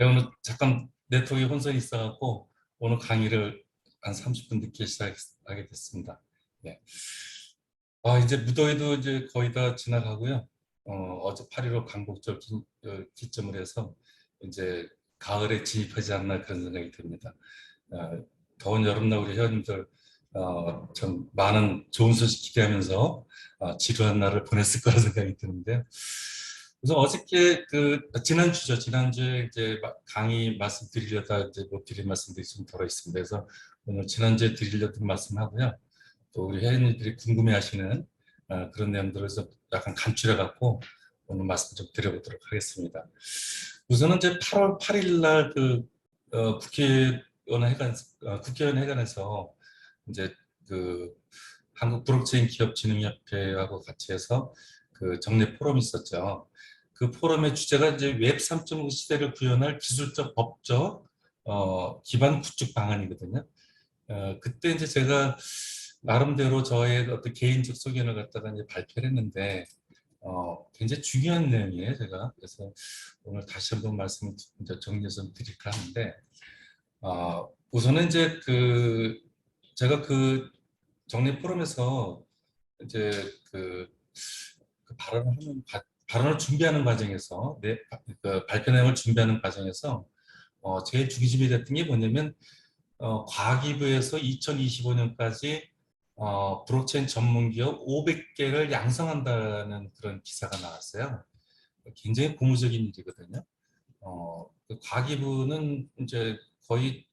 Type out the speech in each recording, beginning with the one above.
네, 오늘 잠깐 네트워크에 혼선이 있어갖고 오늘 강의를 한 30분 늦게 시작하게 됐습니다. 네. 이제 무더위도 이제 거의 다 지나가고요. 어제 8.15 광복절 기점을 해서 이제 가을에 진입하지 않나 그런 생각이 듭니다. 더운 여름날 우리 회원님들 좀 많은 좋은 소식 기대하면서 지루한 날을 보냈을 거라 생각이 드는데, 우선 어저께 지난주에 이제 강의 말씀드리려다 이제 못 드린 말씀들이 좀 들어 있습니다. 그래서 오늘 지난주에 드리려던 말씀하고요. 또 우리 회원님들이 궁금해하시는 그런 내용들을 좀 약간 간추려 갖고 오늘 말씀 좀 드려보도록 하겠습니다. 우선은 이제 8월 8일 날 국회의원 회관에서 이제 그 한국 블록체인 기업진흥협회하고 같이 해서 그 정례 포럼이 있었죠. 그 포럼의 주제가 이제 웹 3.0 시대를 구현할 기술적, 법적 기반 구축 방안이거든요. 그때 이제 제가 나름대로 저의 어떤 개인적 소견을 갖다가 이제 발표를 했는데, 굉장히 중요한 내용이에요, 제가. 그래서 오늘 다시 한번 말씀을 이제 정리해서 드릴까 하는데, 우선은 이제 제가 그 정례 포럼에서 이제 발언을 준비하는 과정에서, 발표 내용을 준비하는 과정에서, 제일 중심이 됐던 게 뭐냐면, 과기부에서 2025년까지 블록체인 전문 기업 500개를 양성한다는 그런 기사가 나왔어요. 굉장히 고무적인 일이거든요. 과기부는 이제 거의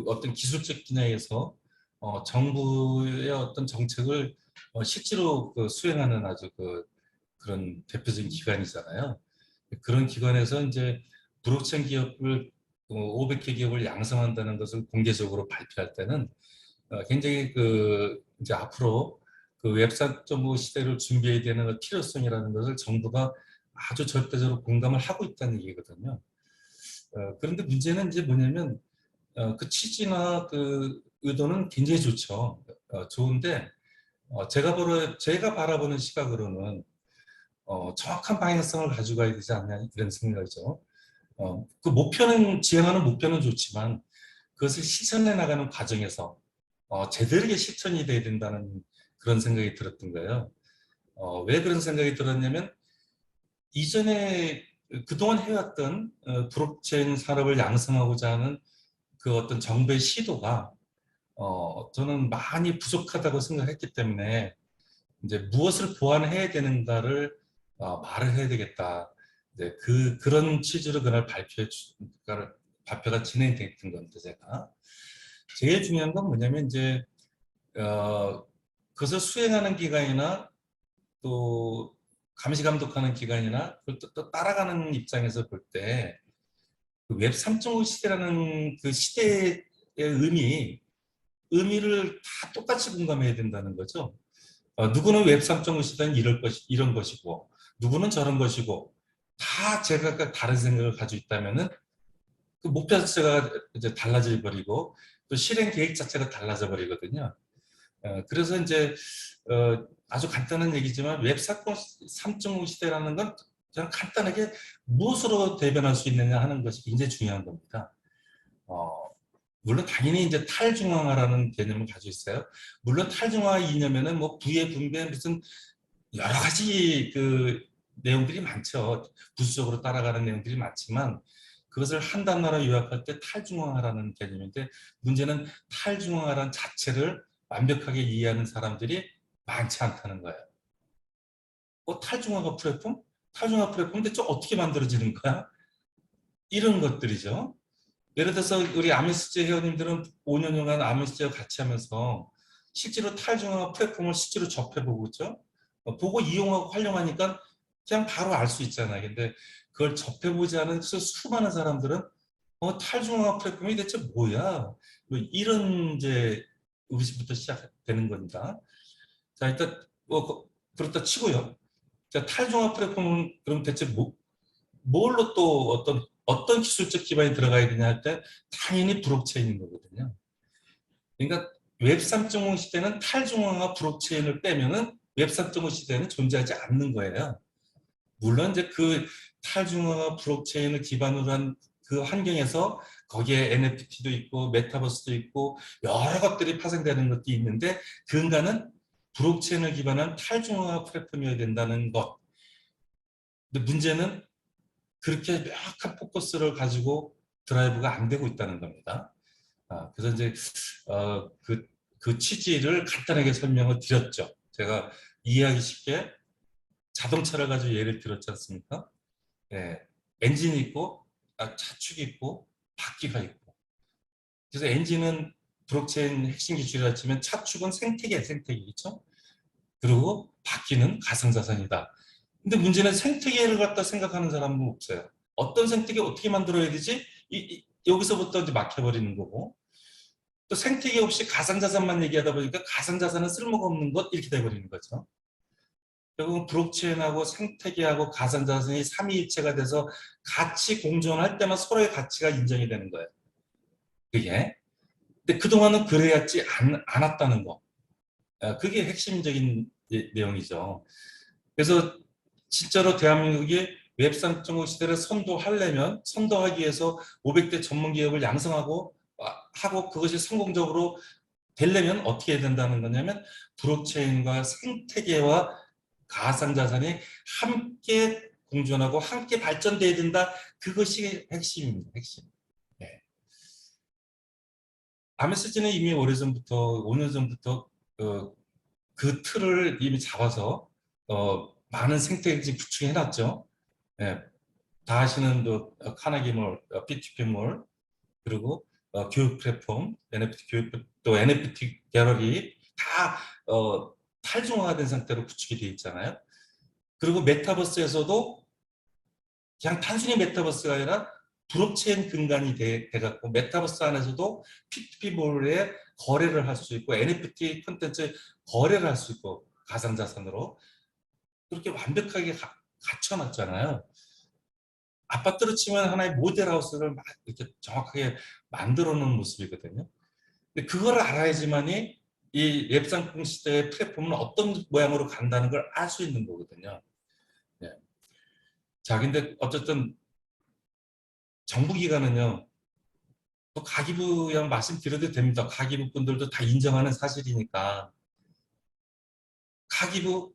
어떤 기술적 분야에서 정부의 어떤 정책을 실제로 수행하는 아주 그런 대표적인 기관이잖아요. 그런 기관에서 이제 블록체인 기업을 500개 기업을 양성한다는 것을 공개적으로 발표할 때는 굉장히 이제 앞으로 웹 3.5 시대를 준비해야 되는 필요성이라는 것을 정부가 아주 절대적으로 공감을 하고 있다는 얘기거든요. 그런데 문제는 이제 뭐냐면 그 취지나 그 의도는 굉장히 좋죠. 좋은데 제가 바라보는 시각으로는 정확한 방향성을 가져가야 되지 않냐 이런 생각이죠. 그 지향하는 목표는 좋지만 그것을 실천해 나가는 과정에서 제대로 실천이 돼야 된다는 그런 생각이 들었던 거예요. 왜 그런 생각이 들었냐면 이전에 그동안 해왔던 블록체인 산업을 양성하고자 하는 그 어떤 정부의 시도가 저는 많이 부족하다고 생각했기 때문에 이제 무엇을 보완해야 되는가를 말을 해야 되겠다. 이제 그런 취지로 그날 발표가 진행됐던 건데, 제가 제일 중요한 건 뭐냐면 이제 그것을 수행하는 기관이나 또 감시 감독하는 기관이나 그걸 또 따라가는 입장에서 볼 때 웹 3.5 시대라는 그 시대의 의미를 다 똑같이 공감해야 된다는 거죠. 누구는 웹 3.5 시대는 이런 것이고, 누구는 저런 것이고, 다 제가 다른 생각을 가지고 있다면은 그 목표 자체가 이제 달라져 버리고 또 실행 계획 자체가 달라져 버리거든요. 그래서 이제 아주 간단한 얘기지만 웹 3.5 시대라는 건 그냥 간단하게 무엇으로 대변할 수 있느냐 하는 것이 굉장히 중요한 겁니다. 물론 당연히 이제 탈중앙화라는 개념을 가지고 있어요. 물론 탈중앙화 이념에는 뭐 부의 분배 무슨 여러 가지 내용들이 많죠. 부수적으로 따라가는 내용들이 많지만 그것을 한 단어로 요약할 때 탈중앙화라는 개념인데, 문제는 탈중앙화라는 자체를 완벽하게 이해하는 사람들이 많지 않다는 거예요. 탈중앙화 플랫폼? 탈중앙화 플랫폼 대체 어떻게 만들어지는 거야? 이런 것들이죠. 예를 들어서 우리 아미스제 회원님들은 5년여간 아미스제와 같이 하면서 실제로 탈중앙화 플랫폼을 실제로 접해보고 있죠. 보고 이용하고 활용하니까 그냥 바로 알 수 있잖아요. 근데 그걸 접해보지 않은 수많은 사람들은 탈중앙화 플랫폼이 대체 뭐야? 뭐 이런 이제 의식부터 시작되는 겁니다. 자, 일단 그렇다 치고요. 자, 탈중앙화 플랫폼은 그럼 대체 뭘로 또 어떤 기술적 기반이 들어가야 되냐 할 때 당연히 블록체인인 거거든요. 그러니까 웹 3.0 시대는 탈중앙화 블록체인을 빼면은 웹 3.5 시대는 존재하지 않는 거예요. 물론 이제 그 탈중앙화 블록체인을 기반으로 한 그 환경에서 거기에 NFT도 있고 메타버스도 있고 여러 것들이 파생되는 것도 있는데 그인가는 블록체인을 기반한 탈중앙화 플랫폼이어야 된다는 것. 근데 문제는 그렇게 명확한 포커스를 가지고 드라이브가 안 되고 있다는 겁니다. 그래서 이제 그 취지를 간단하게 설명을 드렸죠. 제가 이해하기 쉽게 자동차를 가지고 예를 들었지 않습니까? 예, 엔진이 있고 차축이 있고 바퀴가 있고. 그래서 엔진은 블록체인 핵심 기술이라 치면 차축은 생태계, 생태계겠죠? 그리고 바퀴는 가상자산이다. 근데 문제는 생태계를 갖다 생각하는 사람은 없어요. 어떤 생태계 어떻게 만들어야 되지? 여기서부터 이제 막혀버리는 거고. 또 생태계 없이 가상자산만 얘기하다 보니까 가상자산은 쓸모가 없는 것 이렇게 돼버리는 거죠. 결국은 블록체인하고 생태계하고 가상자산이 삼위일체가 돼서 같이 공존할 때만 서로의 가치가 인정이 되는 거예요. 그게. 근데 그동안은 그래야지 않았다는 거. 그게 핵심적인 내용이죠. 그래서 진짜로 대한민국이 웹 3.0 시대를 선도하기 위해서 500대 전문 기업을 양성하고 그것이 성공적으로 되려면 어떻게 해야 된다는 거냐면 블록체인과 생태계와 가상자산이 함께 공존하고 함께 발전돼야 된다. 그것이 핵심입니다. 핵심. 네. 아메스지는 이미 오래전부터 5년 전부터 그 틀을 이미 잡아서 많은 생태계 구축해놨죠. 네. 다 아시는 또 카네기몰, PTP몰 그리고 교육 플랫폼, NFT 교육 또 NFT 갤러리 다 탈중화된 상태로 구축이 되어 있잖아요. 그리고 메타버스에서도 그냥 단순히 메타버스가 아니라 블록체인 근간이 돼갖고 메타버스 안에서도 P2P몰에 거래를 할 수 있고 NFT 콘텐츠 거래를 할 수 있고 가상자산으로 그렇게 완벽하게 갖춰놨잖아요. 아파트로 치면 하나의 모델하우스를 이렇게 정확하게 만들어 놓은 모습이거든요. 근데 그걸 알아야지만이 이 웹상품 시대의 플랫폼은 어떤 모양으로 간다는 걸 알 수 있는 거거든요. 네. 자, 근데 어쨌든 정부기관은요, 또 가기부양 말씀드려도 됩니다. 가기부 분들도 다 인정하는 사실이니까. 가기부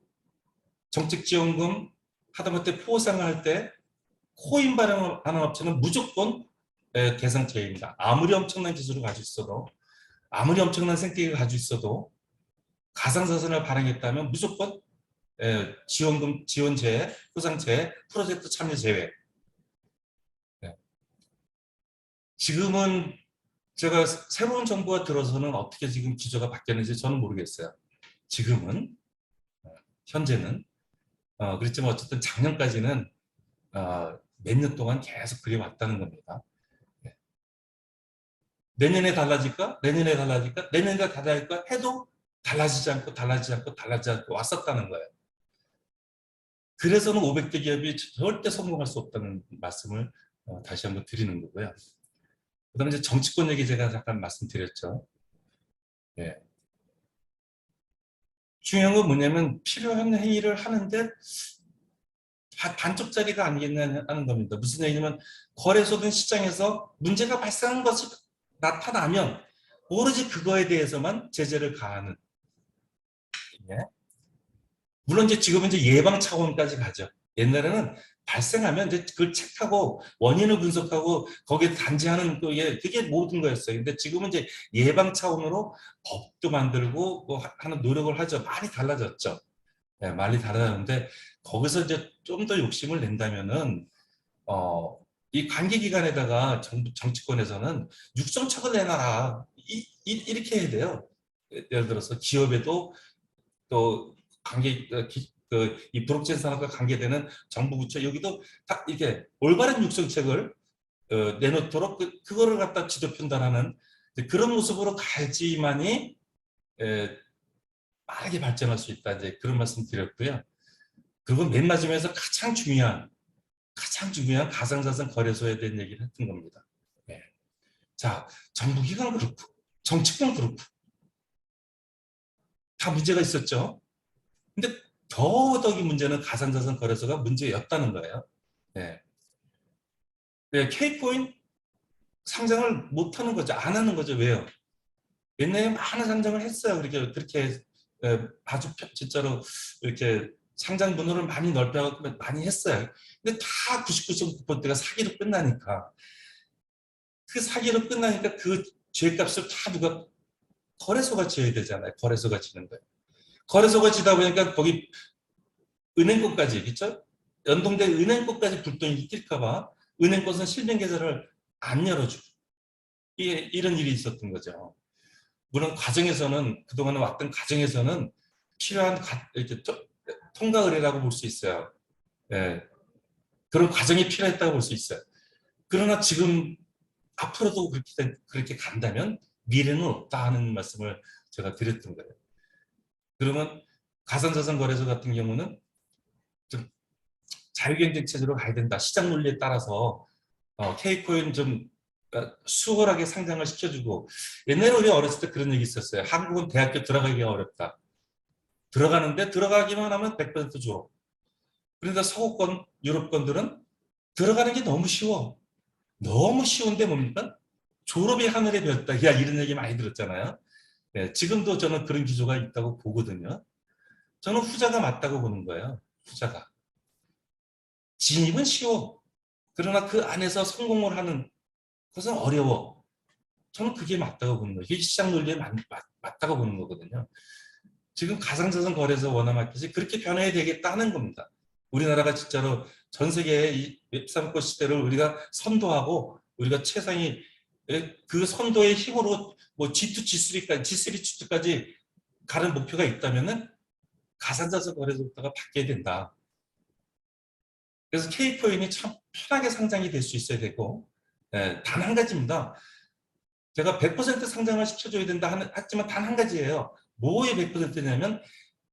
정책지원금 하다못해 포상을 할 때 코인 발행하는 업체는 무조건 대상자입니다. 아무리 엄청난 기술을 가지고 있어도 아무리 엄청난 생태계를 가지고 있어도 가상자산을 발행했다면 무조건 지원금, 지원제, 포상제, 프로젝트 참여 제외. 네. 지금은 제가 새로운 정부가 들어서는 어떻게 지금 기조가 바뀌었는지 저는 모르겠어요. 지금은 현재는 그렇지만 어쨌든 작년까지는 몇 년 동안 계속 그래 왔다는 겁니다. 네. 내년에 달라질까? 내년에 달라질까? 내년에 달라질까? 해도 달라지지 않고 달라지지 않고 달라지지 않고 왔었다는 거예요. 그래서는 500대 기업이 절대 성공할 수 없다는 말씀을 다시 한번 드리는 거고요. 그 다음에 이제 정치권 얘기 제가 잠깐 말씀드렸죠. 예. 중요한 건 뭐냐면 필요한 행위를 하는데 반쪽짜리가 아니겠냐 하는 겁니다. 무슨 얘기냐면 거래소든 시장에서 문제가 발생한 것이 나타나면 오로지 그거에 대해서만 제재를 가하는. 예. 물론 이제 지금은 이제 예방 차원까지 가죠. 옛날에는 발생하면 이제 그걸 체크하고 원인을 분석하고 거기에 단지하는 그게 모든 거였어요. 근데 지금은 이제 예방 차원으로 법도 만들고 뭐 하는 노력을 하죠. 많이 달라졌죠. 네, 많이 달라졌는데 거기서 이제 좀 더 욕심을 낸다면은 이 관계기관에다가 정치권에서는 육성책을 내놔라. 이렇게 해야 돼요. 예를 들어서 기업에도 또 이 블록체인 산업과 관계되는 정부 부처 여기도 다 이렇게 올바른 육성책을 내놓도록 그거를 갖다 지도 편단하는 그런 모습으로 가야지만이 빠르게 발전할 수 있다. 이제 그런 말씀 드렸고요. 그리고 맨 마지막에서 가장 중요한 가상자산 거래소에 대한 얘기를 했던 겁니다. 네. 자, 정부기관 그렇고 정치권 그렇고 다 문제가 있었죠. 근데 더더욱이 문제는 가상자산 거래소가 문제였다는 거예요. 네. 네, K코인 상장을 못 하는 거죠. 안 하는 거죠. 왜요? 옛날에 많은 상장을 했어요. 그렇게 아주 진짜로 이렇게 상장 번호를 많이 넓혀서 많이 했어요. 근데 다 99.9%가 사기로 끝나니까 그 사기로 끝나니까 그 죄값을 다 누가 거래소가 지어야 되잖아요. 거래소가 지는 거예요. 거래소가 지다 보니까 거기 은행권까지 그렇죠? 연동된 은행권까지 불똥이 튈까 봐 은행권은 실명 계좌를 안 열어주고 이런 일이 있었던 거죠. 물론 과정에서는 그동안 왔던 과정에서는 필요한 이렇게 통과 의뢰라고 볼 수 있어요. 예, 그런 과정이 필요했다고 볼 수 있어요. 그러나 지금 앞으로도 그렇게 간다면 미래는 없다 하는 말씀을 제가 드렸던 거예요. 그러면 가상자산 거래소 같은 경우는 좀 자유경쟁 체제로 가야 된다. 시장 논리에 따라서 K코인 좀 수월하게 상장을 시켜주고 옛날에 우리 어렸을 때 그런 얘기 있었어요. 한국은 대학교 들어가기가 어렵다. 들어가는데 들어가기만 하면 100% 졸업. 그러니까 서구권, 유럽권들은 들어가는 게 너무 쉬워. 너무 쉬운데 뭡니까? 졸업이 하늘에 별따. 야, 이런 얘기 많이 들었잖아요. 네, 지금도 저는 그런 기조가 있다고 보거든요. 저는 후자가 맞다고 보는 거예요. 후자가. 진입은 쉬워. 그러나 그 안에서 성공을 하는 것은 어려워. 저는 그게 맞다고 보는 거예요. 이게 시장 논리에 맞다고 보는 거거든요. 지금 가상자산 거래소 원화마켓이 그렇게 변해야 되겠다는 겁니다. 우리나라가 진짜로 전 세계의 이 웹3코 시대를 우리가 선도하고 우리가 최상위 그 선도의 힘으로 뭐 G2, G3까지, G3, G2까지 가는 목표가 있다면은 가상자산 거래소부터가 바뀌어야 된다. 그래서 K코인이 참 편하게 상장이 될 수 있어야 되고, 단 한 가지입니다. 제가 100% 상장을 시켜줘야 된다 했지만 단 한 가지예요. 뭐의 100%냐면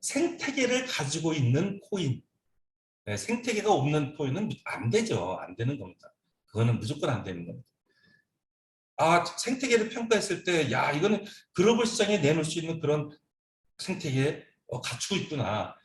생태계를 가지고 있는 코인. 생태계가 없는 코인은 안 되죠. 안 되는 겁니다. 그거는 무조건 안 되는 겁니다. 생태계를 평가했을 때, 야, 이거는 글로벌 시장에 내놓을 수 있는 그런 생태계 갖추고 있구나.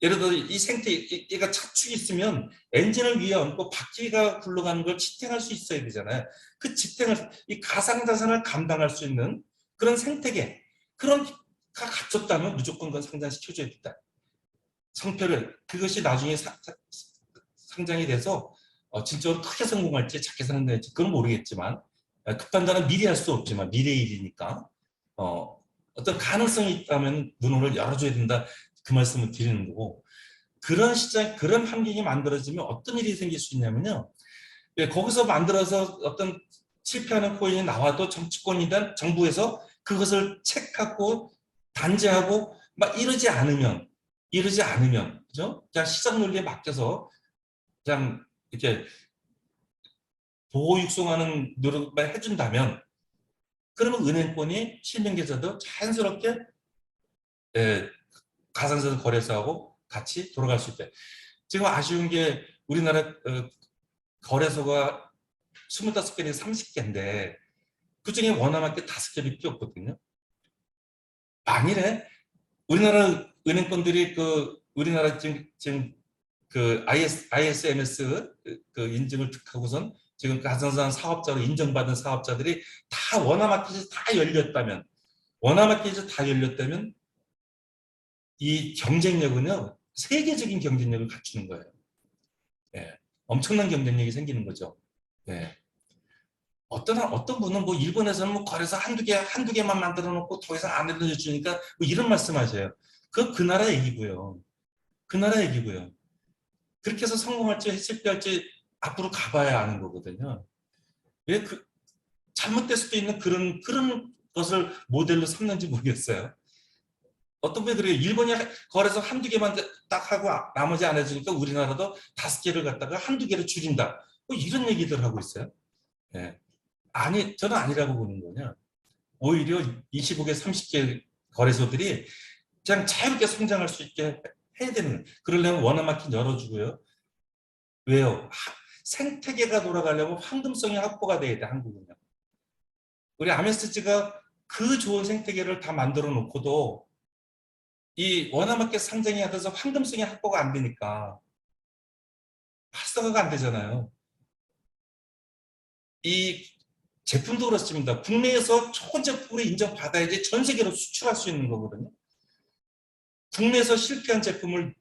예를 들어 이 생태계가 차축이 있으면 엔진을 위에 얹고 바퀴가 굴러가는 걸 지탱할 수 있어야 되잖아요. 그 지탱을 이 가상자산을 감당할 수 있는 그런 생태계 그런 가 갖췄다면 무조건 그건 상장시켜줘야 된다. 성표를 그것이 나중에 상장이 돼서 진짜로 크게 성공할지 작게 성공할지 그건 모르겠지만 그 판단은 미리 할 수 없지만 미래의 일이니까 어떤 가능성이 있다면 문호를 열어줘야 된다. 그 말씀을 드리는 거고 그런 시장, 그런 환경이 만들어지면 어떤 일이 생길 수 있냐면요. 거기서 만들어서 어떤 실패하는 코인이 나와도 정치권이든 정부에서 그것을 체크하고 단죄하고 막 이러지 않으면, 그죠? 그냥 시장 논리에 맡겨서 그냥 이렇게 보호 육성하는 노력만 해준다면 그러면 은행권이 실명계좌도 자연스럽게 가상자산 거래소하고 같이 돌아갈 수 있대. 지금 아쉬운 게 우리나라 거래소가 25개에서 30개인데 그중에 원화마켓 5개밖에 없거든요. 만일에 우리나라 은행권들이 우리나라 지금 그 ISMS 그 인증을 득하고선 지금 가상자산 사업자로 인정받은 사업자들이 다 원화마켓이 다 열렸다면 이 경쟁력은요 세계적인 경쟁력을 갖추는 거예요. 예, 엄청난 경쟁력이 생기는 거죠. 예. 어떤 분은 뭐 일본에서는 뭐 거래소 한두 개만 만들어 놓고 더 이상 안 알려주니까 뭐 이런 말씀하세요. 그 나라 얘기고요. 그 나라 얘기고요. 그렇게 해서 성공할지 실패할지 앞으로 가봐야 아는 거거든요. 왜 잘못될 수도 있는 그런 것을 모델로 삼는지 모르겠어요. 어떤 분이 그래요. 일본이 거래소 한두 개만 딱 하고 나머지 안 해주니까 우리나라도 5개를 갖다가 한두 개를 줄인다. 뭐 이런 얘기들 하고 있어요. 예. 저는 아니라고 보는 거냐. 오히려 25개, 30개 거래소들이 그냥 자유롭게 성장할 수 있게 해야 되는 거예요. 그러려면 원화마켓 열어주고요. 왜요? 생태계가 돌아가려면 황금성이 확보가 돼야 돼, 한국은요. 우리 아메스지가 그 좋은 생태계를 다 만들어 놓고도 이 원화마켓 상장이 하면서 황금성이 확보가 안 되니까 활성화가 안 되잖아요. 이 제품도 그렇습니다. 국내에서 좋은 제품을 인정받아야지 전 세계로 수출할 수 있는 거거든요. 국내에서 실패한 제품을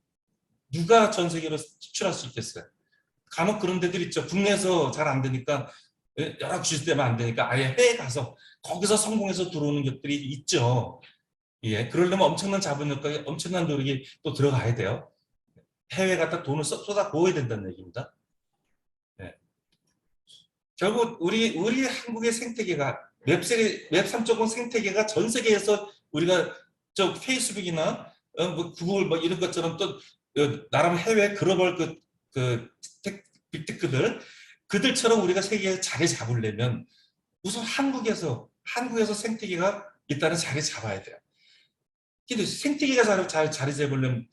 누가 전 세계로 수출할 수 있겠어요? 간혹 그런 데들 있죠. 국내에서 잘 안 되니까, 여러 기술 때문에 안 되니까 아예 해외 가서 거기서 성공해서 들어오는 것들이 있죠. 예, 그러려면 엄청난 자본력과 엄청난 노력이 또 들어가야 돼요. 해외 갖다 돈을 쏟아 부어야 된다는 얘기입니다. 예. 결국 우리 한국의 생태계가 웹 3.0 생태계가 전 세계에서 우리가 저 페이스북이나 뭐 구글 뭐 이런 것처럼 또 나름 해외 글로벌 그 빅테크들 그들처럼 우리가 세계에 자리 잡으려면 우선 한국에서 생태계가 일단은 자리 잡아야 돼요. 근데 생태계가 잘 자리 잡으려면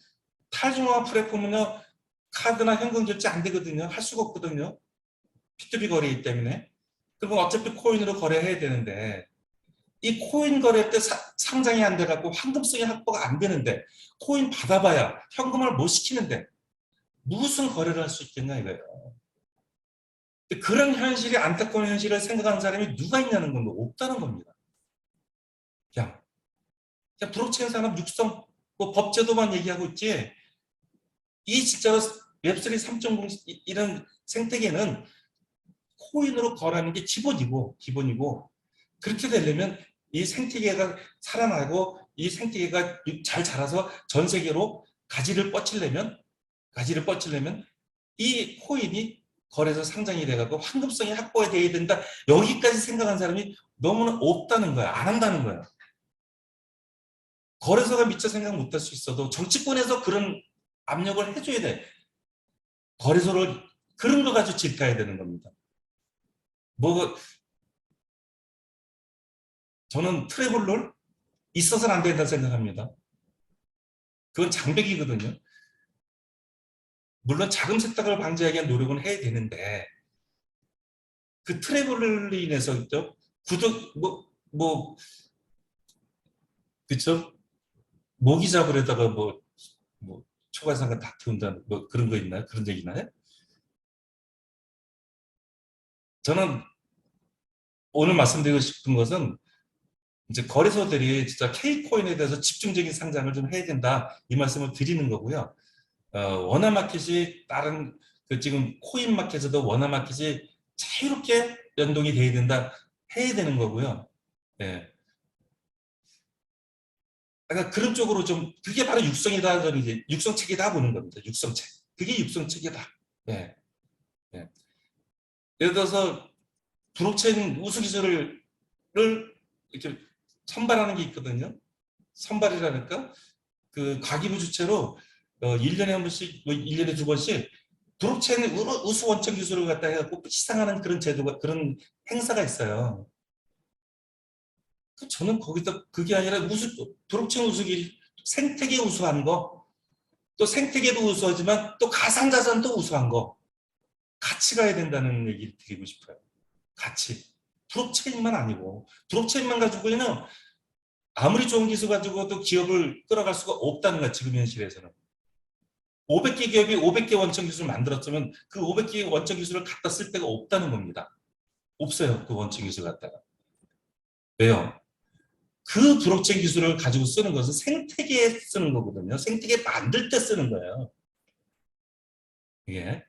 탈중앙화 플랫폼은요 카드나 현금 결제 안 되거든요. 할 수가 없거든요. P2B 거래이기 때문에. 그리고 어차피 코인으로 거래해야 되는데 이 코인 거래 때 상장이 안 돼갖고 황금성이 확보가 안 되는데 코인 받아봐야 현금을 못 시키는데 무슨 거래를 할 수 있겠냐 이거예요. 그런 현실이 안타까운 현실을 생각하는 사람이 누가 있냐는 건 없다는 겁니다. 그냥 블록체인 산업 육성 뭐 법제도만 얘기하고 있지 이 진짜로 웹3 3.0 이런 생태계는 코인으로 거래하는 게 기본이고 그렇게 되려면 이 생태계가 살아나고 이 생태계가 잘 자라서 전 세계로 가지를 뻗치려면 이 코인이 거래소 상장이 돼가지고 황금성이 확보돼야 된다. 여기까지 생각한 사람이 너무나 없다는 거야. 안 한다는 거야. 거래소가 미처 생각 못할 수 있어도 정치권에서 그런 압력을 해줘야 돼. 거래소를 그런 거 가지고 질타해야 되는 겁니다. 뭐 저는 트래블롤 있어서는 안 된다고 생각합니다. 그건 장벽이거든요. 물론 자금 세탁을 방지하기 위한 노력은 해야 되는데 그 트래블로 인해서 구독 뭐 그쵸? 모기 잡으려다가 뭐 초과상가 다투운다 뭐 그런 거 있나요? 그런 얘기 있나요? 저는 오늘 말씀드리고 싶은 것은 이제 거래소들이 진짜 K코인에 대해서 집중적인 상장을 좀 해야 된다 이 말씀을 드리는 거고요. 원화 마켓이 다른 지금 코인 마켓에도 원화 마켓이 자유롭게 연동이 돼야 된다 해야 되는 거고요. 예. 그러니까 그런 쪽으로 좀 그게 바로 육성이다 저는 이제 육성책이다 보는 겁니다. 육성책. 그게 육성책이다. 예. 예. 예를 들어서 블록체인 우수 기술을 이렇게 선발하는 게 있거든요. 선발이라니까 그 과기부 주체로 1년에 한 번씩, 뭐 1년에 두 번씩 블록체인 우수 원천 기술을 갖다 해갖고 시상하는 그런 제도가 그런 행사가 있어요. 저는 거기다 그게 아니라 블록체인 우수기 생태계 우수한 거, 또 생태계도 우수하지만 또 가상자산도 우수한 거 같이 가야 된다는 얘기를 드리고 싶어요. 같이. 블록체인만 아니고 블록체인만 가지고는 아무리 좋은 기술 가지고도 기업을 끌어갈 수가 없다는 거야 지금 현실에서는. 500개 기업이 500개 원천 기술을 만들었으면 그 500개 원천 기술을 갖다 쓸 데가 없다는 겁니다. 없어요. 그 원천 기술 갖다가. 왜요? 그 블록체인 기술을 가지고 쓰는 것은 생태계에 쓰는 거거든요. 생태계 만들 때 쓰는 거예요. 이게.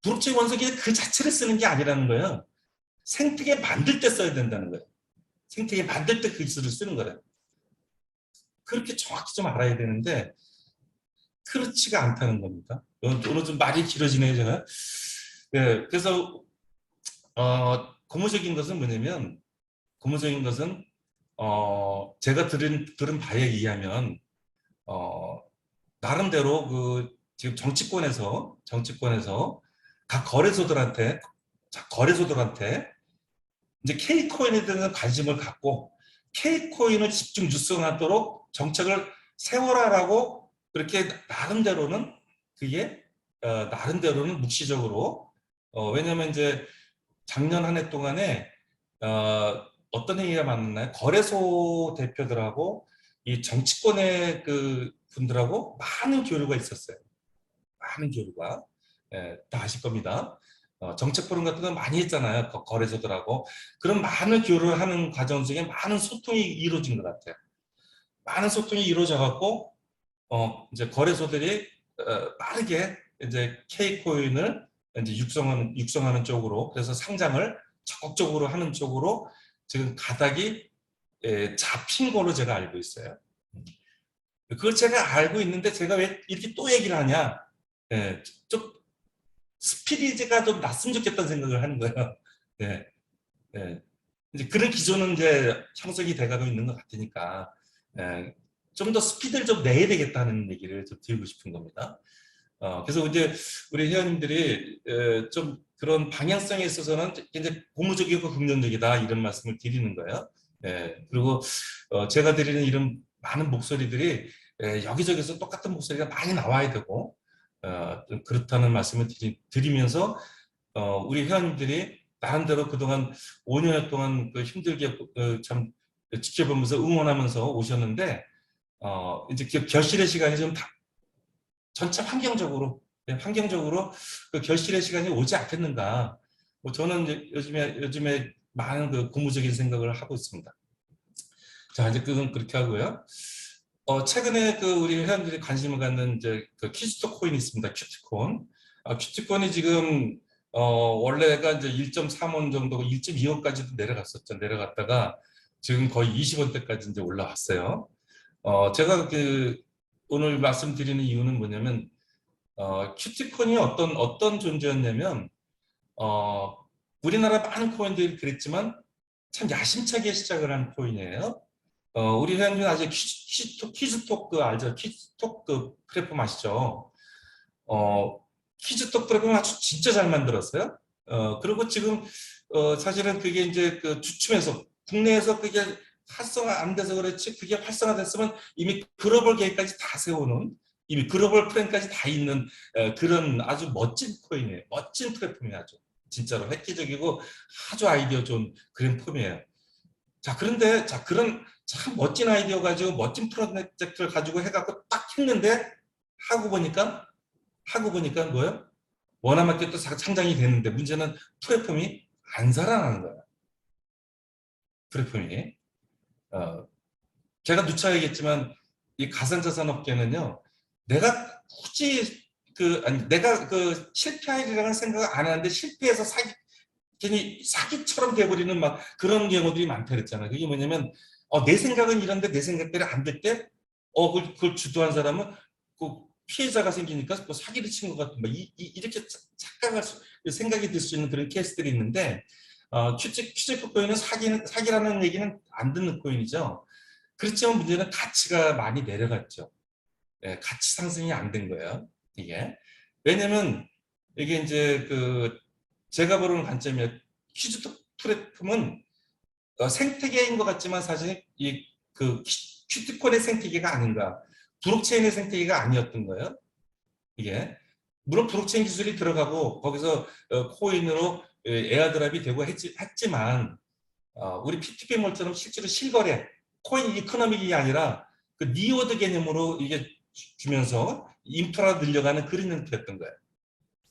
블록체인 원석이 그 자체를 쓰는 게 아니라는 거예요. 생태계 만들 때 써야 된다는 거예요. 생태계 만들 때 그 기술을 쓰는 거예요. 그렇게 정확히 좀 알아야 되는데 그렇지가 않다는 겁니다. 오늘 좀 말이 길어지네요, 제가. 네, 그래서 고무적인 것은 뭐냐면 고무적인 것은 제가 들은 바에 의하면 나름대로 그 지금 정치권에서 각 거래소들한테 이제 K코인에 대한 관심을 갖고 K코인을 집중 육성하도록 정책을 세워라라고 그렇게 나름대로는 그게 나름대로는 묵시적으로 왜냐하면 이제 작년 한 해 동안에 어떤 행위가 많았나요? 거래소 대표들하고 이 정치권의 그 분들하고 많은 교류가 있었어요. 많은 교류가 다 아실 겁니다. 정책 포럼 같은 거 많이 했잖아요. 거래소들하고. 그런 많은 교류를 하는 과정 중에 많은 소통이 이루어진 것 같아요. 많은 소통이 이루어져 갖고 이제 거래소들이 빠르게 이제 K코인을 이제 육성하는 쪽으로, 그래서 상장을 적극적으로 하는 쪽으로 지금 가닥이 잡힌 걸로 제가 알고 있어요. 그걸 제가 알고 있는데 제가 왜 이렇게 또 얘기를 하냐? 좀 스피디지가 좀 났으면 좋겠다는 생각을 하는 거예요. 네, 네. 이제 그런 기조는 이제 형성이 돼가고 있는 것 같으니까 좀 더 스피드를 좀 내야 되겠다는 얘기를 좀 드리고 싶은 겁니다. 그래서 이제 우리 회원님들이 좀 그런 방향성에 있어서는 이제 고무적이고 긍정적이다 이런 말씀을 드리는 거예요. 그리고 제가 드리는 이런 많은 목소리들이 여기저기서 똑같은 목소리가 많이 나와야 되고 좀 그렇다는 말씀을 드리면서 우리 회원님들이 나름대로 그동안 5년 동안 그 힘들게 참 지켜보면서 응원하면서 오셨는데 이제 결실의 시간이 좀 전체 환경적으로 그 결실의 시간이 오지 않겠는가. 뭐 저는 이제 요즘에 많은 그 고무적인 생각을 하고 있습니다. 자, 이제 그건 그렇게 하고요. 최근에 그 우리 회원들이 관심을 갖는 이제 그 퀴즈토 코인이 있습니다. 큐티콘. 큐티콘이 지금 원래가 이제 1.3원 정도고 1.2원까지도 내려갔었죠. 내려갔다가 지금 거의 20원대까지 이제 올라왔어요. 제가 그 오늘 말씀드리는 이유는 뭐냐면 큐티콘이 어떤 존재였냐면 어, 우리나라 많은 코인들이 그랬지만 참 야심차게 시작을 한 코인이에요. 우리 회원님 아직 퀴즈톡 그 알죠? 퀴즈톡 그 플랫폼 아시죠? 어, 퀴즈톡 플랫폼 아주 진짜 잘 만들었어요. 그리고 지금 사실은 그게 이제 그 주춤해서 국내에서 그게 활성화 안 돼서 그렇지 그게 활성화됐으면 이미 글로벌 계획까지 다 세우는 이미 글로벌 플랜까지 다 있는 그런 아주 멋진 코인이에요. 멋진 플랫폼이 아주 진짜로 획기적이고 아주 아이디어 좋은 그런 폼이에요. 자, 그런데 자 그런 참 멋진 아이디어 가지고 멋진 프로젝트를 가지고 해갖고 딱 했는데 하고 보니까 뭐예요? 원화마켓도 상장이 됐는데 문제는 플랫폼이 안 살아나는 거야. 플랫폼이. 어, 제가 누차 얘기했지만 이 가상자산 업계는요. 내가 굳이 내가 그 실패하리라는 생각을 안 하는데 실패해서 괜히 사기처럼 돼버리는 막 그런 경우들이 많다 그랬잖아요. 그게 뭐냐면 내 생각은 이런데 내 생각대로 안 될 때 그걸 주도한 사람은 그 피해자가 생기니까 그 사기를 친 것 같은 이렇게 착각할 생각이 들 수 있는 그런 케이스들이 있는데 퀴즈 코인은 사기라는 얘기는 안 듣는 코인이죠. 그렇지만 문제는 가치가 많이 내려갔죠. 가치 상승이 안 된 거예요. 이게 왜냐면 이게 이제 그 제가 보는 관점이에요. 퀴즈 플랫폼은 생태계인 것 같지만 사실 이 그 퀴즈콘의 생태계가 아닌가. 블록체인의 생태계가 아니었던 거예요. 이게 물론 블록체인 기술이 들어가고 거기서 코인으로 에어드랍이 되고 했지만 우리 P2P몰처럼 실제로 실거래 코인 이코노믹이 아니라 그 니오드 개념으로 이게 주면서 인프라 늘려가는 그런 형태였던 거예요.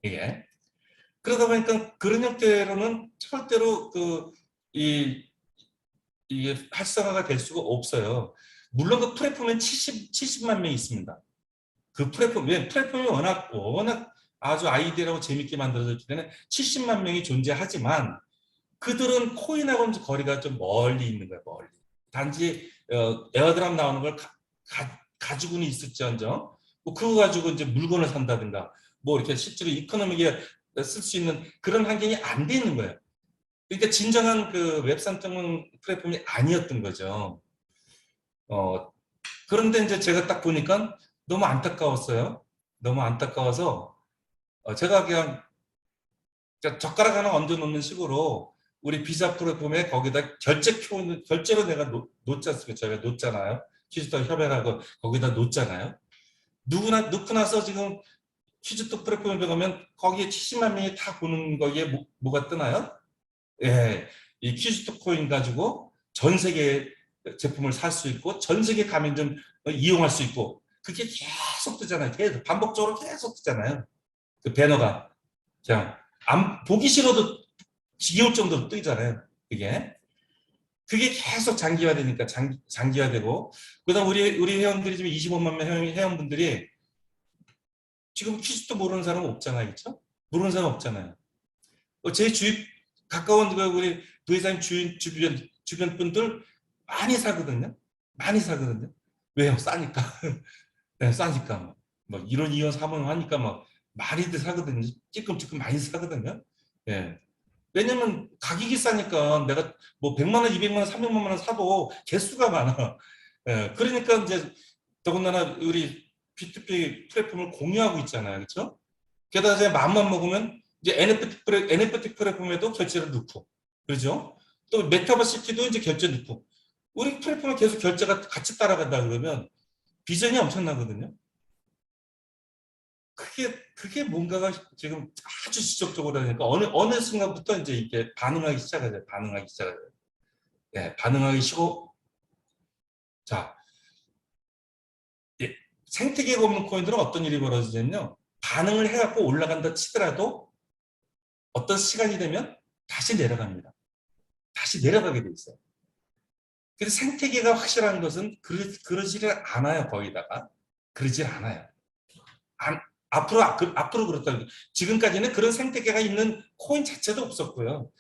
이게 그러다 보니까 그런 형태로는 절대로 이게 활성화가 될 수가 없어요. 물론 그 플랫폼에 70만 명이 있습니다. 그 플랫폼이 워낙 아주 아이디어라고 재밌게 만들어졌기 때문에 70만 명이 존재하지만 그들은 코인하고는 거리가 좀 멀리 있는 거예요. 멀리. 단지 에어드랍 나오는 걸 가지고는 있을지언정 뭐 그거 가지고 이제 물건을 산다든가 뭐 이렇게 실제로 이코노미에 쓸 수 있는 그런 환경이 안 돼 있는 거예요. 그러니까 진정한 그 웹3.0 플랫폼이 아니었던 거죠. 그런데 이제 제가 딱 보니까 너무 안타까웠어요. 너무 안타까워서 제가 그냥 젓가락 하나 얹어 놓는 식으로 우리 비자 플랫폼에 거기다 결제로 내가 놓지 않습니까? 저희가 놓잖아요. 퀴즈톡 협회라고 거기다 놓잖아요. 누구나 놓고 나서 지금 퀴즈톡 플랫폼에 들어가면 거기에 70만 명이 다 보는 거기에 뭐가 뜨나요? 예, 이 퀴즈톡 코인 가지고 전 세계 제품을 살 수 있고 전 세계 가맹점 이용할 수 있고 그게 계속 뜨잖아요. 계속 반복적으로 계속 뜨잖아요. 그 배너가 그냥 보기 싫어도 지겨울 정도로 뜨잖아요. 그게 계속 장기화되니까 장기화되고 그다음 우리 회원들이 지금 25만 명 회원분들이 지금 퀴즈도 모르는 사람 없잖아요, 그렇죠? 모르는 사람 없잖아요. 제 주위 가까운 우리 부회장님 주변 분들 많이 사거든요. 많이 사거든요. 왜요? 싸니까. 네, 싸니까 뭐 1원, 2원, 3원 하니까 막 많이들 사거든요. 찔끔찔끔 많이 사거든요. 예. 왜냐면 가격이 싸니까 내가 뭐 100만 원, 200만 원, 300만 원 사도 개수가 많아. 예. 그러니까 이제 더군다나 우리 B2B 플랫폼을 공유하고 있잖아요. 그렇죠? 게다가 이제 마음만 먹으면 이제 NFT 플랫폼에도 결제를 넣고, 그렇죠? 또 메타버시티도 이제 결제 넣고, 우리 플랫폼에 계속 결제가 같이 따라간다 그러면 비전이 엄청나거든요. 그게 뭔가가 지금 아주 지적적으로 하니까 어느 순간부터 이제 이게 반응하기 시작하죠. 반응하기 시작하죠. 예, 반응하기 시고, 자, 예, 생태계가 없는 코인들은 어떤 일이 벌어지냐면요. 반응을 해갖고 올라간다 치더라도 어떤 시간이 되면 다시 내려갑니다. 다시 내려가게 돼 있어요. 그래서 생태계가 확실한 것은 그러지를 않아요. 거기다가 그러질 않아요. 안, 앞으로 그렇다. 지금까지는 그런 생태계가 있는 코인 자체도 없었고요.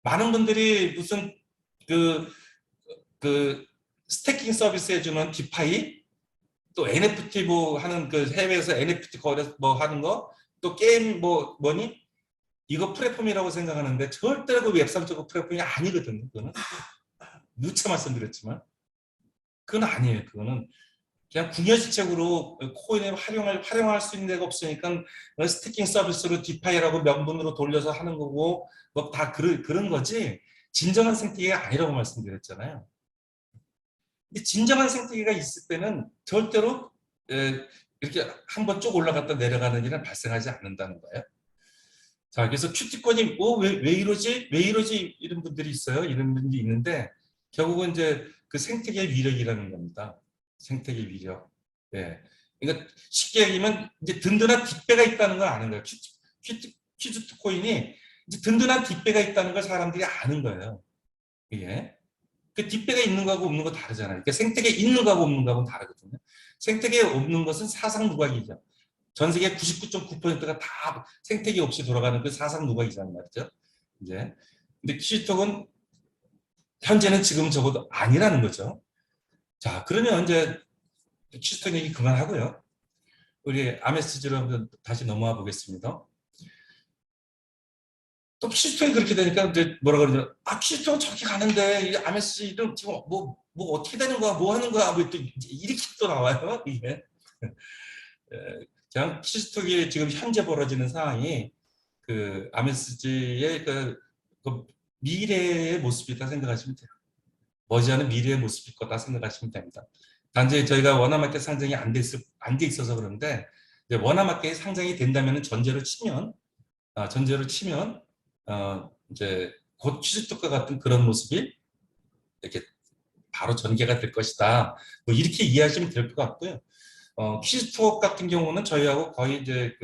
많은 분들이 무슨 그, 그 스태킹 서비스 해주는 디파이, 또 NFT 뭐 하는 그 해외에서 NFT 거래 뭐 하는 거, 또 게임 뭐니 이거 플랫폼이라고 생각하는데 절대로 그 웹3 플랫폼이 아니거든요. 그거는 누차 말씀드렸지만 그건 아니에요. 그거는 그냥 궁여지책으로 코인을 활용할 수 있는 데가 없으니까 스태킹 서비스로 디파이라고 명분으로 돌려서 하는 거고 뭐 다 그런 거지 진정한 생태계가 아니라고 말씀드렸잖아요. 근데 진정한 생태계가 있을 때는 절대로 이렇게 한번 쭉 올라갔다 내려가는 일은 발생하지 않는다는 거예요. 자, 그래서 큐티콘이 왜 이러지? 왜 이러지? 이런 분들이 있어요. 이런 분들이 있는데 결국은 이제 그 생태계의 위력이라는 겁니다. 생태계 위력. 예. 그러니까 쉽게 얘기하면 이제 든든한 뒷배가 있다는 걸 아는 거예요. 퀴즈트 코인이 이제 든든한 뒷배가 있다는 걸 사람들이 아는 거예요. 이게. 그 뒷배가 있는 거하고 없는 거 다르잖아요. 그러니까 생태계에 있는 거하고 없는 거하고는 다르거든요. 생태계에 없는 것은 사상누각이죠. 전 세계 99.9%가 다 생태계 없이 돌아가는 그 사상누각이란 말이죠. 이제. 근데 퀴즈톡은 현재는 지금 적어도 아니라는 거죠. 자, 그러면 이제 퀴즈톡 얘기 그만하고요. 우리 아메스지로 다시 넘어와 보겠습니다. 또 퀴즈톡이 그렇게 되니까 이제 뭐라 그러냐? 퀴즈톡은 저렇게 가는데 이 아메스지는 지금 뭐 어떻게 되는 거야? 뭐 하는 거야? 뭐 또 이렇게 또 나와요. 이게. 그냥 퀴즈톡이 지금 현재 벌어지는 상황이 그 아메스지의 그 미래의 모습이다 생각하시면 돼요. 머지않은 미래의 모습일 거다 생각하시면 됩니다. 단지 저희가 원화마켓 상장이 안 돼 있어서 그런데 이제 원화마켓 상장이 된다면 전제로 치면 이제 곧 퀴즈톡과 같은 그런 모습이 이렇게 바로 전개가 될 것이다. 뭐 이렇게 이해하시면 될 것 같고요. 퀴즈톡 같은 경우는 저희하고 거의 이제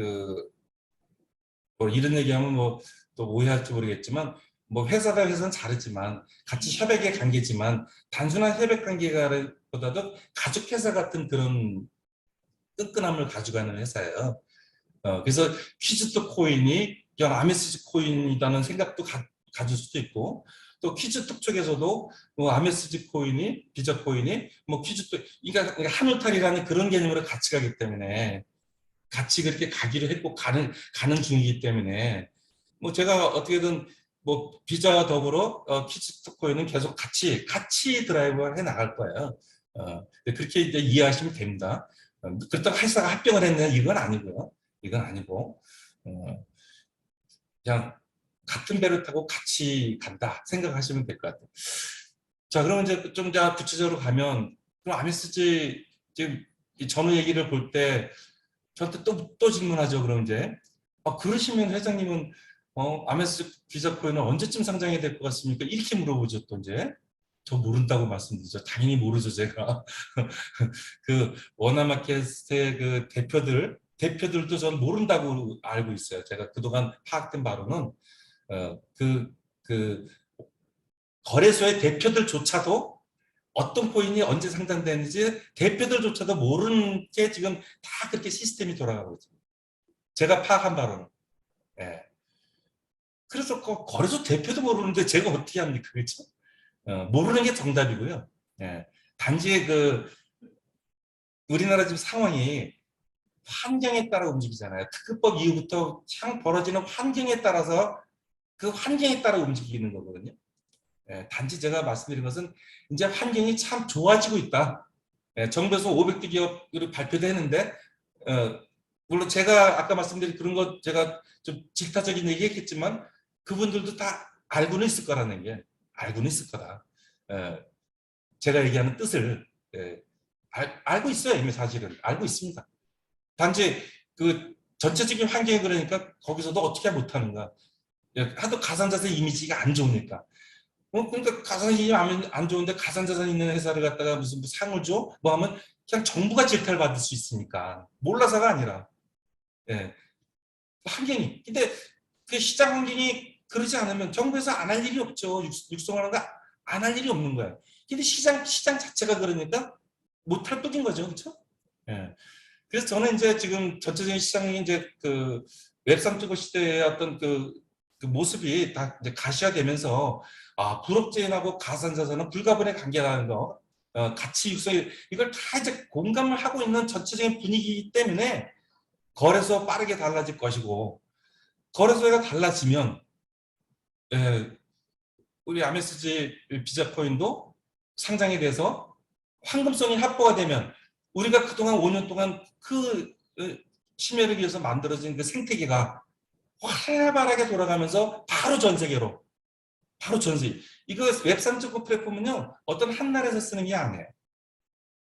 뭐 이런 얘기하면 뭐 또 오해할지 모르겠지만 뭐 회사가 회사는 다르지만 같이 협약의 관계지만 단순한 협약 관계보다도 가족 회사 같은 그런 끈끈함을 가져가는 회사예요. 그래서 퀴즈톡 코인이 그냥 아메스지 코인이라는 생각도 가질 수도 있고 또 퀴즈톡 쪽에서도 뭐 아메스지 코인이 비자 코인이 뭐 퀴즈톡 그러니까 한울탈이라는 그런 개념으로 같이 가기 때문에 같이 그렇게 가기로 했고 가는 중이기 때문에 뭐 제가 어떻게든 뭐 비자와 더불어 퀴즈톡 코인은 계속 같이 드라이브를 해 나갈 거예요. 그렇게 이제 이해하시면 됩니다. 그렇다고 회사가 합병을 했냐 이건 아니고요. 이건 아니고 그냥 같은 배를 타고 같이 간다 생각하시면 될 것 같아요. 자, 그러면 이제 좀 구체적으로 가면 그럼 아메스지 지금 이 전후 얘기를 볼 때 저한테 또 질문하죠. 그럼 이제 그러시면 회장님은 아메스 비자 코인은 언제쯤 상장이 될 것 같습니까? 이렇게 물어보죠. 또 이제 저 모른다고 말씀드리죠. 당연히 모르죠, 제가. 그 원화마켓의 그 대표들 대표들도 전 모른다고 알고 있어요. 제가 그동안 파악된 바로는 그 거래소의 대표들조차도 어떤 코인이 언제 상장되는지 대표들조차도 모르는 게 지금 다 그렇게 시스템이 돌아가고 있습니다. 제가 파악한 바로는. 예. 그래서 거래소 대표도 모르는데 제가 어떻게 합니까? 그렇죠? 모르는 게 정답이고요. 예. 단지 우리나라 지금 상황이 환경에 따라 움직이잖아요. 특급법 이후부터 향 벌어지는 환경에 따라서 그 환경에 따라 움직이는 거거든요. 예, 단지 제가 말씀드린 것은 이제 환경이 참 좋아지고 있다. 예, 정부에서 500대 기업으로 발표도 했는데 물론 제가 아까 말씀드린 그런 거 제가 좀 질타적인 얘기했겠지만 그분들도 다 알고는 있을 거라는 게 알고는 있을 거다. 제가 얘기하는 뜻을 알고 있어요. 이미 사실은 알고 있습니다. 단지 그 전체적인 환경이 그러니까 거기서도 어떻게 못하는가. 하도 가상자산 이미지가 안 좋으니까. 그러니까 가상자산이 안 좋은데 가상자산 있는 회사를 갖다가 무슨 상을 줘? 뭐 하면 그냥 정부가 질타를 받을 수 있으니까. 몰라서가 아니라. 예. 환경이. 근데 그 시장 환경이 그러지 않으면 정부에서 안 할 일이 없죠. 육성하는 거 안 할 일이 없는 거야. 근데 시장 자체가 그러니까 못할 뿐인 거죠. 그렇죠? 예. 그래서 저는 이제 지금 전체적인 시장이 이제 그 웹3.5 시대의 어떤 그 모습이 다 이제 가시화되면서 블록체인하고 가상자산은 불가분의 관계라는 거, 가치 육성 이걸 다 이제 공감을 하고 있는 전체적인 분위기이기 때문에 거래소 빠르게 달라질 것이고 거래소가 달라지면 우리 MSG 비자코인도 상장이 돼서 황금성이 확보가 되면 우리가 그동안 5년 동안 그 심혈을 위해서 만들어진 그 생태계가 활발하게 돌아가면서 바로 전 세계로 바로 전 세계 이거 웹3.9 플랫폼은요 어떤 한 나라에서 쓰는 게 아니에요.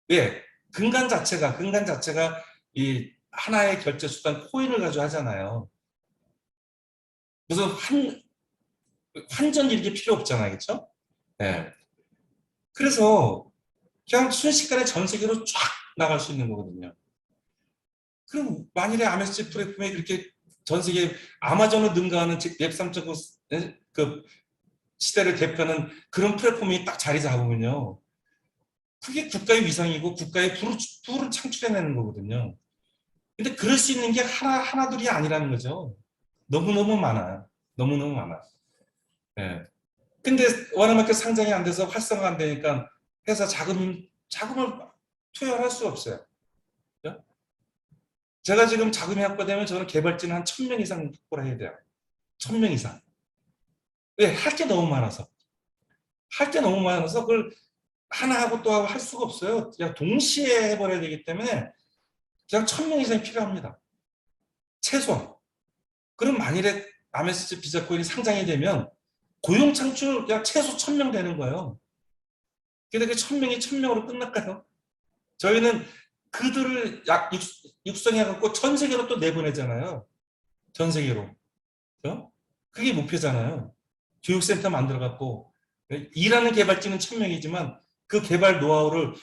왜? 근간 자체가 이 하나의 결제 수단 코인을 가지고 하잖아요. 무슨 환전 이렇게 필요 없잖아요. 그렇죠? 네. 그래서 그냥 순식간에 전 세계로 쫙 나갈 수 있는 거거든요. 그럼 만일에 MSG 플랫폼에 이렇게 전 세계 아마존을 능가하는 웹3.9 그 시대를 대표하는 그런 플랫폼이 딱 자리 잡으면요. 그게 국가의 위상이고 국가의 부를 창출해내는 거거든요. 근데 그럴 수 있는 게 하나둘이 아니라는 거죠. 너무너무 많아. 너무너무 많아. 예. 근데 워낙 상장이 안 돼서 활성화 안 되니까 회사 자금을 투여할 수 없어요. 그죠? 제가 지금 자금이 확보되면 저는 개발진은 한 1000명 이상 확보를 해야 돼요. 1000명 이상. 왜? 할 게 너무 많아서. 할 게 너무 많아서 그걸 하나 하고 또 하고 할 수가 없어요. 그냥 동시에 해버려야 되기 때문에 그냥 1000명 이상이 필요합니다. 최소한. 그럼 만일에 MSG 비자코인이 상장이 되면 고용 창출 그냥 최소 1000명 되는 거예요. 근데 그 1000명이 1000명으로 끝날까요? 저희는 그들을 육성해갖고 전 세계로 또 내보내잖아요. 전 세계로. 그죠? 그게 목표잖아요. 교육센터 만들어갖고 일하는 개발진은 1000명이지만 그 개발 노하우를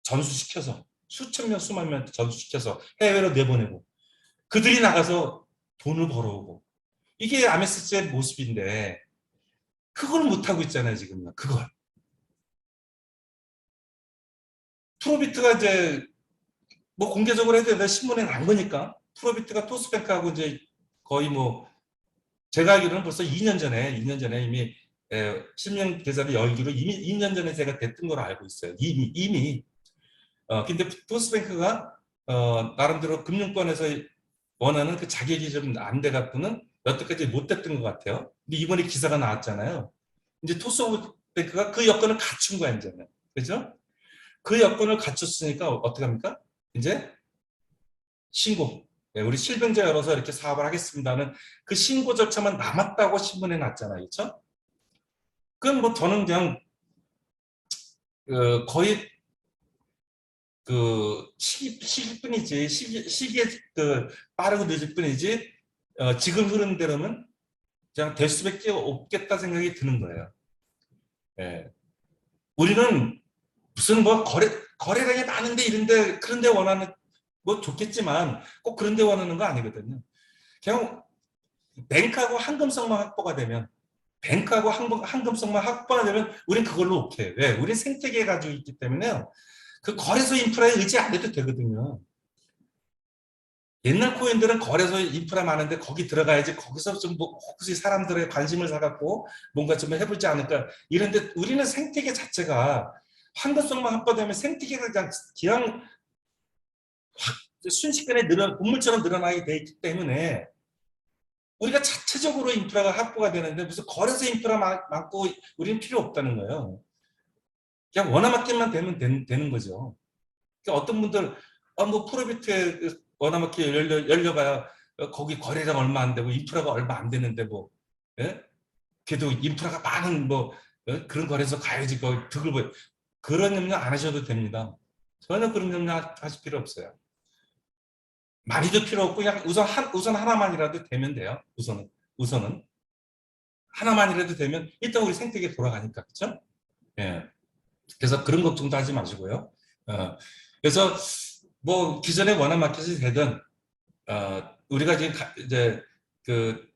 전수시켜서 수천 명, 수만 명 전수시켜서 해외로 내보내고 그들이 나가서 돈을 벌어오고 이게 MSC의 모습인데 그걸 못하고 있잖아요, 지금. 그걸. 프로비트가 이제 뭐 공개적으로 해도 되는데 신문에 난 거니까 프로비트가 토스뱅크하고 이제 거의 뭐 제가 알기로는 벌써 2년 전에 이미 실명 계좌를 열기로 이미 2년 전에 제가 됐던 걸로 알고 있어요. 이미. 근데 토스뱅크가 나름대로 금융권에서 원하는 그 자격이 좀 안 돼 갖고는 여태까지 못 됐던 것 같아요. 근데 이번에 기사가 나왔잖아요. 이제 토스뱅크가 그 여건을 갖춘 거야 이제는. 그죠? 그 여건을 갖췄으니까 어떻게 합니까? 이제 신고. 네, 우리 실명제 열어서 이렇게 사업을 하겠습니다는 그 신고 절차만 남았다고 신문에 났잖아요. 그렇죠? 그건 뭐 저는 그냥 거의 그 시기 뿐이지 시기에 빠르고 늦을 뿐이지 지금 흐르는 대로는 그냥 될 수밖에 없겠다 생각이 드는 거예요. 예. 우리는 무슨 뭐 거래량이 많은데 이런데 그런데 원하는 뭐 좋겠지만 꼭 그런 데 원하는 거 아니거든요. 그냥 뱅크하고 황금성만 확보가 되면 뱅크하고 황금성만 확보가 되면 우린 그걸로 오케이. 왜? 우린 생태계 가지고 있기 때문에요. 그 거래소 인프라에 의지 안 해도 되거든요. 옛날 코인들은 거래소 인프라 많은데 거기 들어가야지 거기서 좀 뭐 혹시 사람들의 관심을 사갖고 뭔가 좀 해보지 않을까 이런데 우리는 생태계 자체가 황금성만 확보되면 생태계가 그냥 확 순식간에 곡물처럼 늘어나게 돼 있기 때문에 우리가 자체적으로 인프라가 확보가 되는데 무슨 거래소 인프라 많고 우리는 필요 없다는 거예요. 그냥 원화마켓만 되면 되는 거죠. 그러니까 어떤 분들 뭐 프로비트에 원화마켓 열려봐야 거기 거래량 얼마 안 되고 인프라가 얼마 안 되는데 뭐 예? 그래도 인프라가 많은 뭐 그런 거래소 가야지 그 득을 보여. 그런 염려 안 하셔도 됩니다. 전혀 그런 염려 하실 필요 없어요. 많이도 필요 없고 그냥 우선 하나만이라도 되면 돼요. 우선은 하나만이라도 되면 일단 우리 생태계 돌아가니까 그렇죠? 예. 그래서 그런 걱정도 하지 마시고요. 그래서 뭐 기존의 원화 마켓이 되든 우리가 지금 이제 그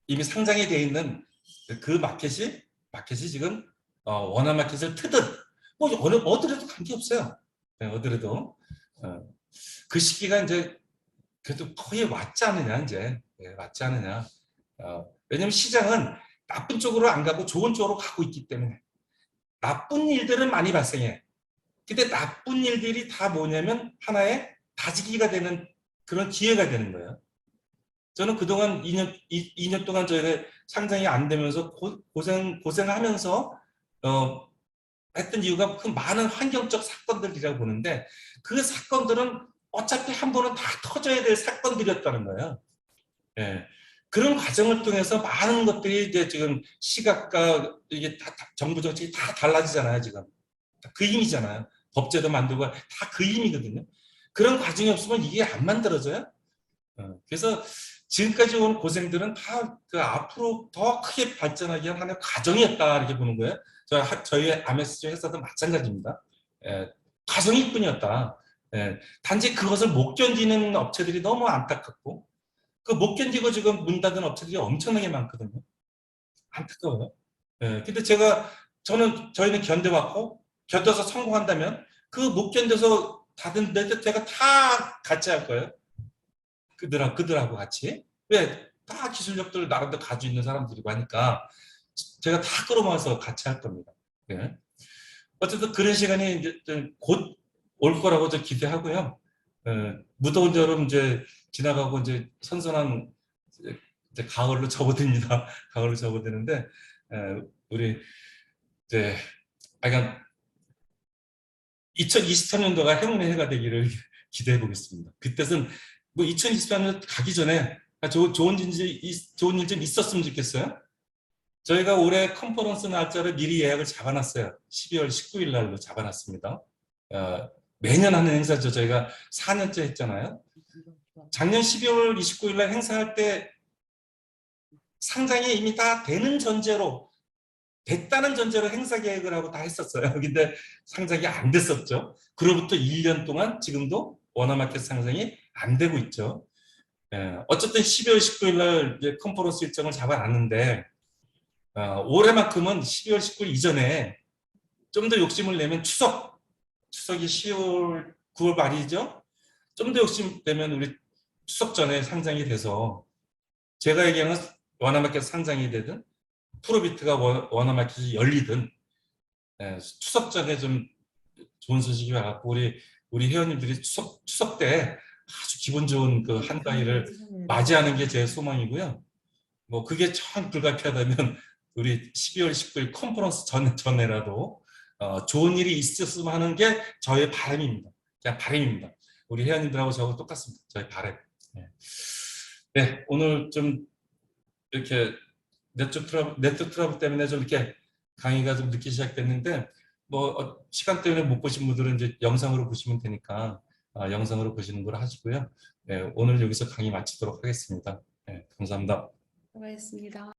이미 상장이 돼 있는 그 마켓이 지금 원화 마켓을 트든 뭐 어디라도 관계 없어요. 네, 어디라도 그 시기가 이제 그래도 거의 왔지 않느냐 이제 왔지 않느냐. 왜냐면 시장은 나쁜 쪽으로 안 가고 좋은 쪽으로 가고 있기 때문에 나쁜 일들은 많이 발생해. 근데 나쁜 일들이 다 뭐냐면 하나의 다지기가 되는 그런 기회가 되는 거예요. 저는 그동안 2년 동안 저희가 상장이 안 되면서 고생하면서 했던 이유가 그 많은 환경적 사건들이라고 보는데 그 사건들은 어차피 한 번은 다 터져야 될 사건들이었다는 거예요. 예. 그런 과정을 통해서 많은 것들이 이제 지금 시각과 이게 정부 정책이 다 달라지잖아요, 지금. 그 힘이잖아요. 법제도 만들고 다 그 힘이거든요. 그런 과정이 없으면 이게 안 만들어져요. 그래서 지금까지 온 고생들은 다 그 앞으로 더 크게 발전하기 위한 하나의 과정이었다 이렇게 보는 거예요. 저희 MSG 회사도 마찬가지입니다. 예, 과정일 뿐이었다. 예, 단지 그것을 못 견디는 업체들이 너무 안타깝고 그 못 견디고 지금 문 닫은 업체들이 엄청나게 많거든요. 안타까워요. 예, 근데 저희는 견뎌왔고 견뎌서 성공한다면 그 못 견뎌서 닫은 데도 제가 다 같이 할 거예요. 그들하고 같이. 왜? 다 기술력들을 나름대로 가지고 있는 사람들이고 하니까 제가 다 끌어모아서 같이 할 겁니다. 예. 어쨌든 그런 시간이 이제 곧 올 거라고 저 기대하고요. 무더운 여름 이제 지나가고 이제 선선한 이제 가을로 접어듭니다. 가을로 접어드는데 우리 이제 약간 2023년도가 행운의 해가 되기를 기대해 보겠습니다. 그때는 뭐 2023년 가기 전에 좋은 일 좀 있었으면 좋겠어요. 저희가 올해 컨퍼런스 날짜를 미리 예약을 잡아놨어요. 12월 19일 날로 잡아놨습니다. 매년 하는 행사죠. 저희가 4년째 했잖아요. 작년 12월 29일 날 행사할 때 상장이 이미 다 됐다는 전제로 행사 계획을 하고 다 했었어요. 근데 상장이 안 됐었죠. 그로부터 1년 동안 지금도 원화마켓 상장이 안 되고 있죠. 어쨌든 12월 19일 날 이제 컨퍼런스 일정을 잡아놨는데 올해만큼은 12월 19일 이전에 좀 더 욕심을 내면 추석이 10월 9월 말이죠. 좀 더 욕심 내면 우리 추석 전에 상장이 돼서 제가 얘기하는 원화마켓 상장이 되든 프로비트가 원화마켓이 열리든 추석 전에 좀 좋은 소식이 와갖고 우리 회원님들이 추석 때 아주 기분 좋은 그 한가위를 맞이하는 게 제 소망이고요. 뭐 그게 참 불가피하다면 우리 12월 19일 컨퍼런스 전에라도 좋은 일이 있었으면 하는 게 저의 바람입니다. 그냥 바람입니다. 우리 회원님들하고 저하고 똑같습니다. 저의 바람. 네, 오늘 좀 이렇게 네트워크 트러블 때문에 좀 이렇게 강의가 좀 늦게 시작됐는데 뭐 시간 때문에 못 보신 분들은 이제 영상으로 보시면 되니까 영상으로 보시는 걸 하시고요. 네, 오늘 여기서 강의 마치도록 하겠습니다. 네, 감사합니다. 수고하셨습니다.